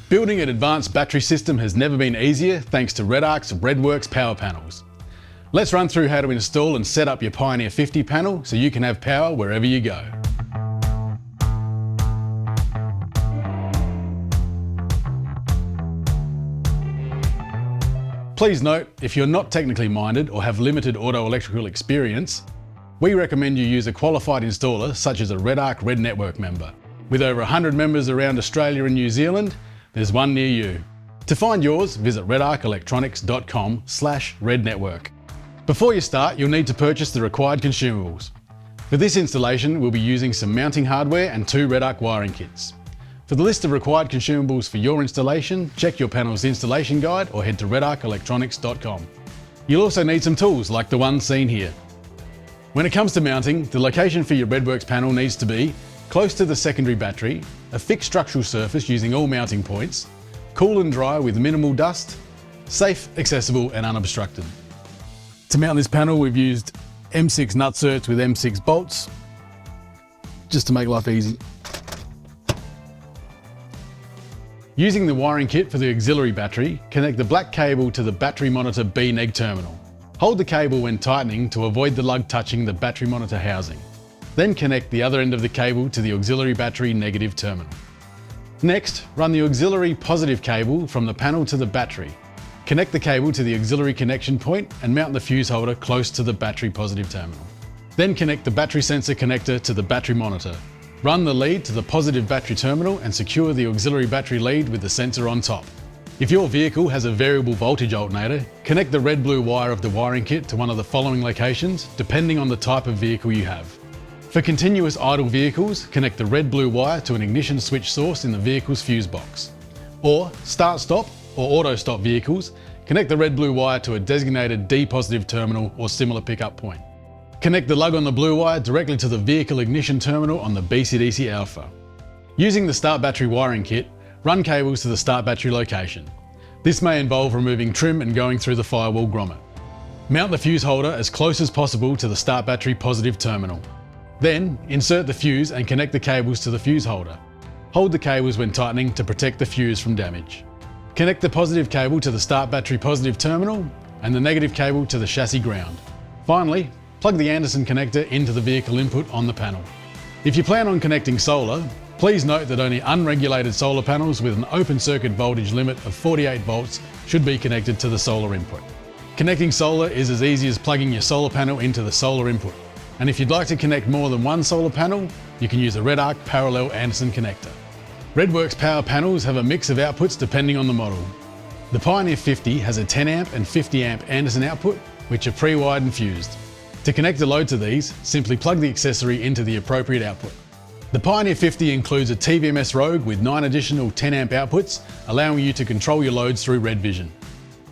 Building an advanced battery system has never been easier thanks to Redarc's Redworks power panels. Let's run through how to install and set up your Pioneer 50 panel so you can have power wherever you go. Please note, if you're not technically minded or have limited auto electrical experience, we recommend you use a qualified installer such as a Redarc Red Network member. With over 100 members around Australia and New Zealand, there's one near you. To find yours, visit redarcelectronics.com/rednetwork. Before you start, you'll need to purchase the required consumables. For this installation, we'll be using some mounting hardware and 2 Redarc wiring kits. For the list of required consumables for your installation, check your panel's installation guide or head to redarcelectronics.com. You'll also need some tools like the ones seen here. When it comes to mounting, the location for your Redworks panel needs to be close to the secondary battery, a fixed structural surface using all mounting points, cool and dry with minimal dust, safe, accessible and unobstructed. To mount this panel, we've used M6 nutserts with M6 bolts, just to make life easy. Using the wiring kit for the auxiliary battery, connect the black cable to the battery monitor B-neg terminal. Hold the cable when tightening to avoid the lug touching the battery monitor housing. Then connect the other end of the cable to the auxiliary battery negative terminal. Next, run the auxiliary positive cable from the panel to the battery. Connect the cable to the auxiliary connection point and mount the fuse holder close to the battery positive terminal. Then connect the battery sensor connector to the battery monitor. Run the lead to the positive battery terminal and secure the auxiliary battery lead with the sensor on top. If your vehicle has a variable voltage alternator, connect the red-blue wire of the wiring kit to one of the following locations, depending on the type of vehicle you have. For continuous idle vehicles, connect the red-blue wire to an ignition switch source in the vehicle's fuse box. Or start-stop or auto-stop vehicles, connect the red-blue wire to a designated D-positive terminal or similar pickup point. Connect the lug on the blue wire directly to the vehicle ignition terminal on the BCDC Alpha. Using the start battery wiring kit, run cables to the start battery location. This may involve removing trim and going through the firewall grommet. Mount the fuse holder as close as possible to the start battery positive terminal. Then, insert the fuse and connect the cables to the fuse holder. Hold the cables when tightening to protect the fuse from damage. Connect the positive cable to the start battery positive terminal and the negative cable to the chassis ground. Finally, plug the Anderson connector into the vehicle input on the panel. If you plan on connecting solar, please note that only unregulated solar panels with an open circuit voltage limit of 48 volts should be connected to the solar input. Connecting solar is as easy as plugging your solar panel into the solar input. And if you'd like to connect more than one solar panel, you can use a Redarc parallel Anderson connector. Redworks power panels have a mix of outputs depending on the model. The Pioneer 50 has a 10 amp and 50 amp Anderson output, which are pre-wired and fused. To connect a load to these, simply plug the accessory into the appropriate output. The Pioneer 50 includes a TVMS Rogue with 9 additional 10 amp outputs, allowing you to control your loads through RedVision.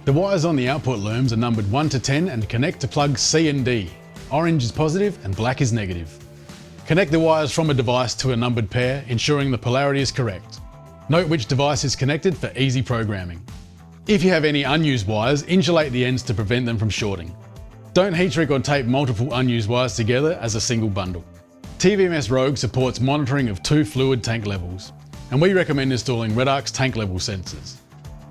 The wires on the output looms are numbered 1 to 10 and connect to plugs C and D. Orange is positive and black is negative. Connect the wires from a device to a numbered pair, ensuring the polarity is correct. Note which device is connected for easy programming. If you have any unused wires, insulate the ends to prevent them from shorting. Don't heat shrink or tape multiple unused wires together as a single bundle. TVMS Rogue supports monitoring of 2 fluid tank levels, and we recommend installing Redarc's tank level sensors.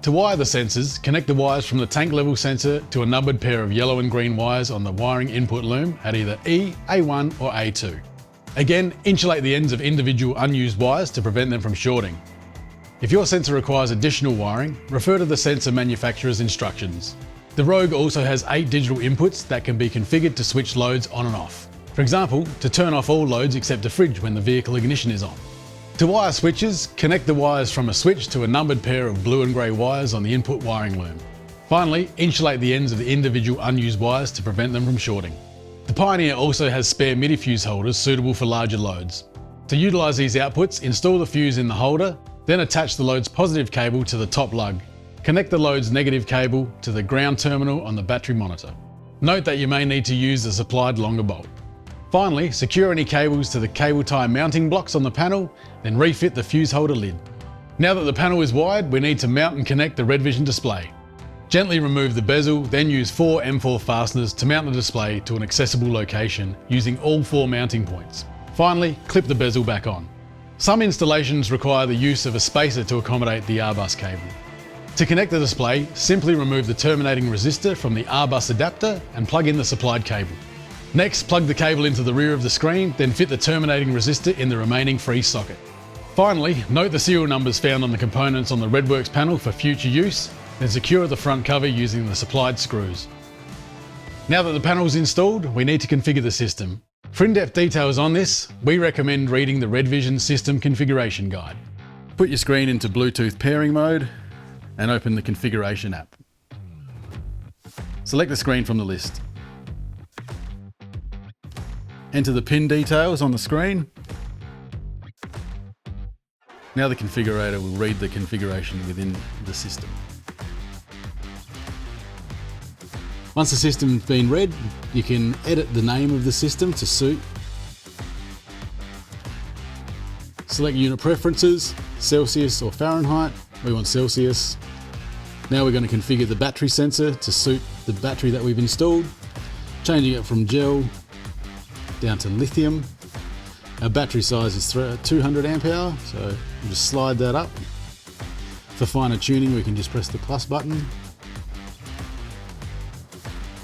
To wire the sensors, connect the wires from the tank level sensor to a numbered pair of yellow and green wires on the wiring input loom at either E, A1 or A2. Again, insulate the ends of individual unused wires to prevent them from shorting. If your sensor requires additional wiring, refer to the sensor manufacturer's instructions. The Rogue also has 8 digital inputs that can be configured to switch loads on and off. For example, to turn off all loads except a fridge when the vehicle ignition is on. To wire switches, connect the wires from a switch to a numbered pair of blue and grey wires on the input wiring loom. Finally, insulate the ends of the individual unused wires to prevent them from shorting. The Pioneer also has spare MIDI fuse holders suitable for larger loads. To utilise these outputs, install the fuse in the holder, then attach the load's positive cable to the top lug. Connect the load's negative cable to the ground terminal on the battery monitor. Note that you may need to use the supplied longer bolt. Finally, secure any cables to the cable tie mounting blocks on the panel, then refit the fuse holder lid. Now that the panel is wired, we need to mount and connect the RedVision display. Gently remove the bezel, then use 4 M4 fasteners to mount the display to an accessible location using all 4 mounting points. Finally, clip the bezel back on. Some installations require the use of a spacer to accommodate the R-bus cable. To connect the display, simply remove the terminating resistor from the R-bus adapter and plug in the supplied cable. Next, plug the cable into the rear of the screen, then fit the terminating resistor in the remaining free socket. Finally, note the serial numbers found on the components on the Redworks panel for future use, then secure the front cover using the supplied screws. Now that the panel is installed, we need to configure the system. For in-depth details on this, we recommend reading the RedVision System Configuration Guide. Put your screen into Bluetooth pairing mode and open the configuration app. Select the screen from the list. Enter the pin details on the screen. Now the configurator will read the configuration within the system. Once the system's been read, you can edit the name of the system to suit. Select unit preferences, Celsius or Fahrenheit. We want Celsius. Now we're going to configure the battery sensor to suit the battery that we've installed, changing it from gel down to lithium. Our battery size is 200 amp hour, so we'll just slide that up. For finer tuning, we can just press the plus button.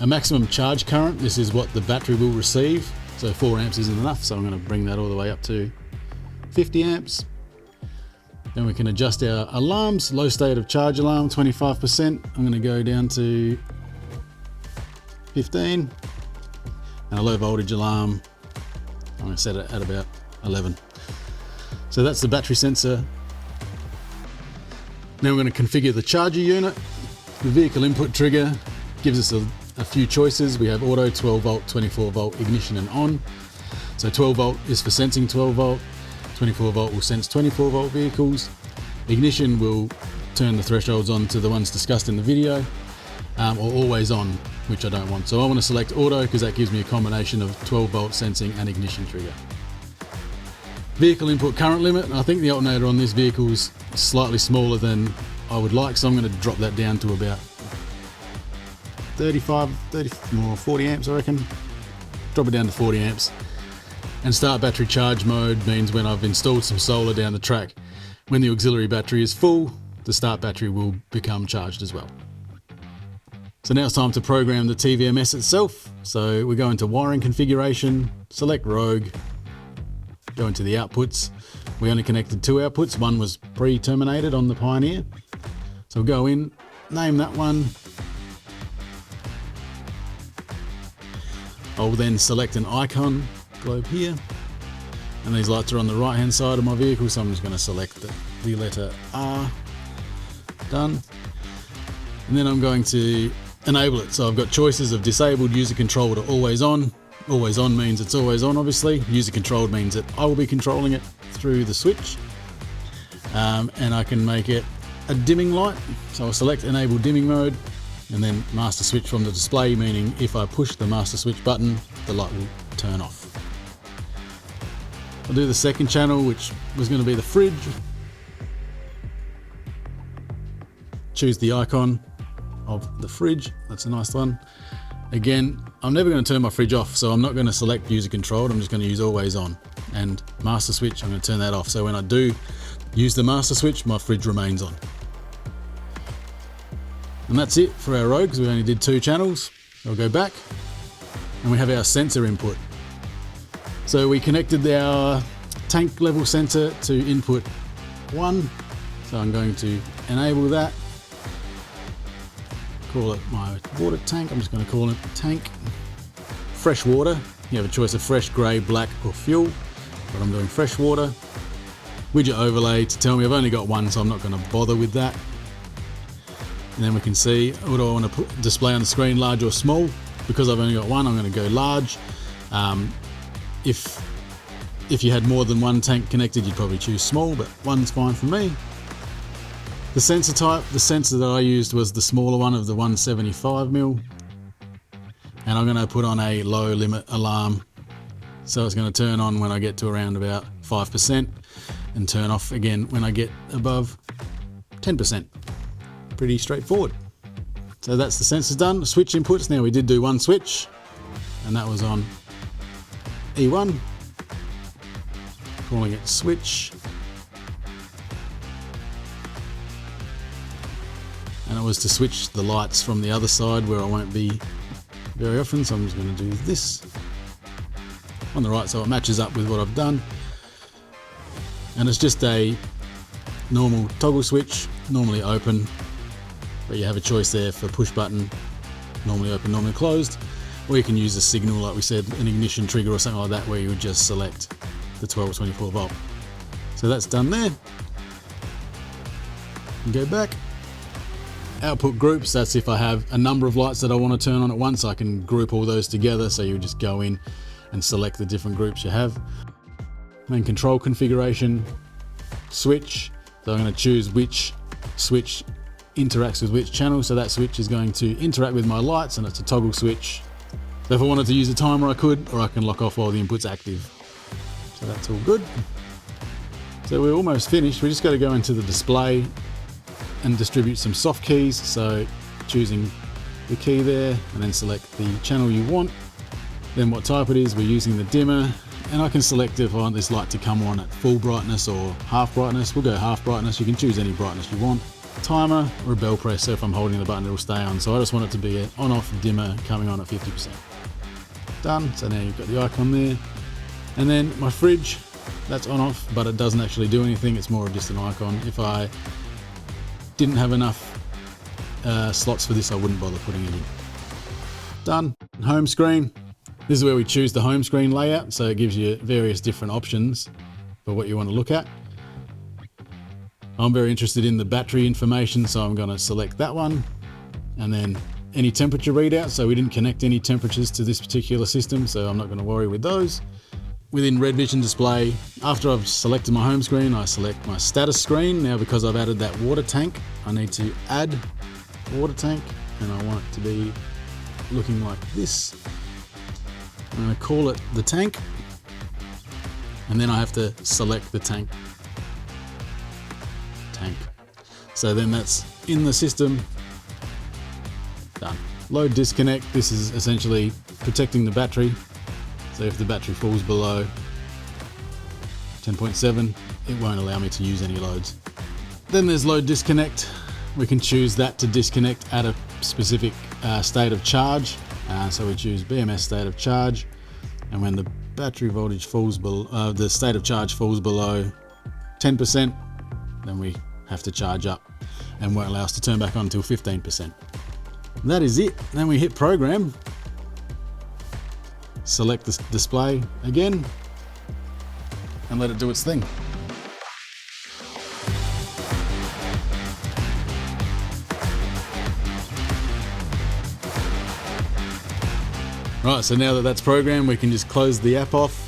A maximum charge current, this is what the battery will receive. So 4 amps isn't enough, so I'm going to bring that all the way up to 50 amps. Then we can adjust our alarms. Low state of charge alarm, 25%. I'm going to go down to 15. And a low voltage alarm, I'm going to set it at about 11. So that's the battery sensor. Now we're going to configure the charger unit. The vehicle input trigger gives us a few choices. We have auto, 12 volt, 24 volt, ignition and on. So 12 volt is for sensing 12 volt, 24 volt will sense 24 volt vehicles. Ignition will turn the thresholds on to the ones discussed in the video, or always on, which I don't want. So I want to select auto because that gives me a combination of 12 volt sensing and ignition trigger. Vehicle input current limit. I think the alternator on this vehicle is slightly smaller than I would like, so I'm going to drop that down to about 40 amps, I reckon. Drop it down to 40 amps. And start battery charge mode means when I've installed some solar down the track, when the auxiliary battery is full, the start battery will become charged as well. So now it's time to program the TVMS itself. So we go into wiring configuration, select Rogue, go into the outputs. We only connected 2 outputs. One was pre-terminated on the Pioneer. So we'll go in, name that one. I'll then select an icon globe here, and these lights are on the right hand side of my vehicle, so I'm just going to select the letter R. Done. And then I'm going to enable it. So I've got choices of disabled, user controlled or always on. Always on means it's always on, obviously. User controlled means that I will be controlling it through the switch. And I can make it a dimming light. So I'll select enable dimming mode, and then master switch from the display, meaning if I push the master switch button, the light will turn off. I'll do the second channel, which was going to be the fridge. Choose the icon of the fridge. That's a nice one. Again, I'm never going to turn my fridge off, so I'm not going to select user controlled. I'm just going to use always on. And master switch, I'm going to turn that off. So when I do use the master switch, my fridge remains on. And that's it for our Rogue, because we only did 2 channels. I'll go back, and we have our sensor input. So we connected our tank level sensor to input 1. So I'm going to enable that. Call it my water tank. I'm just going to call it tank. Fresh water. You have a choice of fresh, grey, black or fuel. But I'm doing fresh water. Widget overlay to tell me I've only got 1, so I'm not going to bother with that. And then we can see what do I want to display on the screen, large or small. Because I've only got 1, I'm going to go large. If you had more than 1 tank connected, you'd probably choose small, but 1's fine for me. The sensor type, the sensor that I used was the smaller one of the 175mm. And I'm going to put on a low limit alarm. So it's going to turn on when I get to around about 5% and turn off again when I get above 10%. Pretty straightforward. So that's the sensors done. Switch inputs, now we did do 1 switch, and that was on E1. Calling it switch. and it was to switch the lights from the other side where I won't be very often, so I'm just going to do this on the right so it matches up with what I've done. And it's just a normal toggle switch, normally open, but you have a choice there for push button, normally open, normally closed, or you can use a signal, like we said, an ignition trigger or something like that, where you would just select the 12 or 24 volt. So that's done there. And go back. Output groups, that's if I have a number of lights that I want to turn on at once, I can group all those together, so you just go in and select the different groups you have. Then control configuration, switch, so I'm going to choose which switch interacts with which channel, so that switch is going to interact with my lights, and it's a toggle switch. So if I wanted to use a timer I could, or I can lock off while the input's active. So that's all good. So we're almost finished, we just got to go into the display and distribute some soft keys, so choosing the key there and then select the channel you want, then what type it is, we're using the dimmer, and I can select if I want this light to come on at full brightness or half brightness. We'll go half brightness, you can choose any brightness you want. Timer or a bell press, so if I'm holding the button it'll stay on, so I just want it to be an on-off dimmer coming on at 50%. Done, so now you've got the icon there. And then my fridge, that's on-off, but it doesn't actually do anything, it's more of just an icon. If I didn't have enough slots for this, I wouldn't bother putting it in. Done. Home screen. This is where we choose the home screen layout, so it gives you various different options for what you want to look at. I'm very interested in the battery information, so I'm going to select that one. And then any temperature readout, so we didn't connect any temperatures to this particular system, so I'm not going to worry with those. Within RedVision display, after I've selected my home screen, I select my status screen. Now because I've added that water tank, I need to add water tank, and I want it to be looking like this. I'm going to call it the tank, and then I have to select the tank. So then that's in the system. Done. Load disconnect, this is essentially protecting the battery. So if the battery falls below 10.7, it won't allow me to use any loads. Then there's load disconnect. We can choose that to disconnect at a specific state of charge. So we choose BMS state of charge, and when the battery voltage falls below, the state of charge falls below 10%, then we have to charge up and won't allow us to turn back on until 15%. That is it. Then we hit program, select the display again, and let it do its thing. Right, so now that that's programmed, we can just close the app off,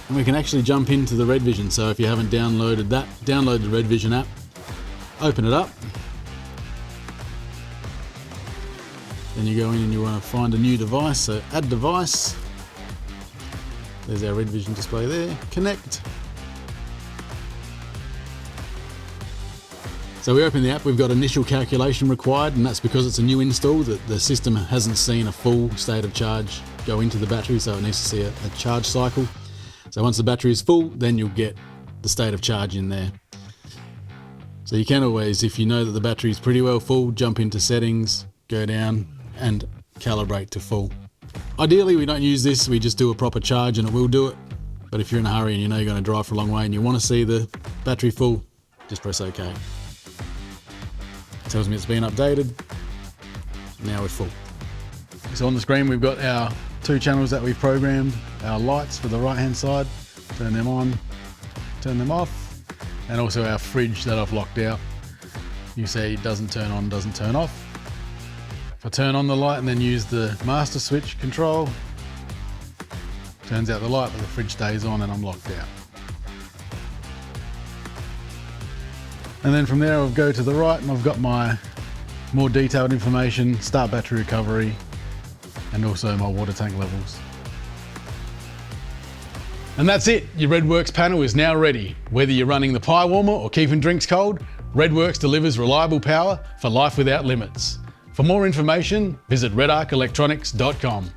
and we can actually jump into the RedVision. So if you haven't downloaded that, download the RedVision app, open it up, then you go in and you want to find a new device, so add device, there's our RedVision display there, connect. So we open the app, we've got initial calculation required, and that's because it's a new install, that the system hasn't seen a full state of charge go into the battery, so it needs to see a charge cycle. So once the battery is full, then you'll get the state of charge in there. So you can always, if you know that the battery is pretty well full, jump into settings, go down and calibrate to full. Ideally we don't use this, we just do a proper charge and it will do it. But if you're in a hurry and you know you're going to drive for a long way and you want to see the battery full, just press OK. It tells me it's been updated. Now we're full. So on the screen we've got our two channels that we've programmed, our lights for the right hand side, turn them on, turn them off, and also our fridge that I've locked out. You see it doesn't turn on, doesn't turn off. If I turn on the light and then use the master switch control, turns out the light but the fridge stays on and I'm locked out. And then from there I'll go to the right and I've got my more detailed information, start battery recovery, and also my water tank levels. And that's it, your Redworks panel is now ready. Whether you're running the pie warmer or keeping drinks cold, Redworks delivers reliable power for life without limits. For more information, visit redarcelectronics.com.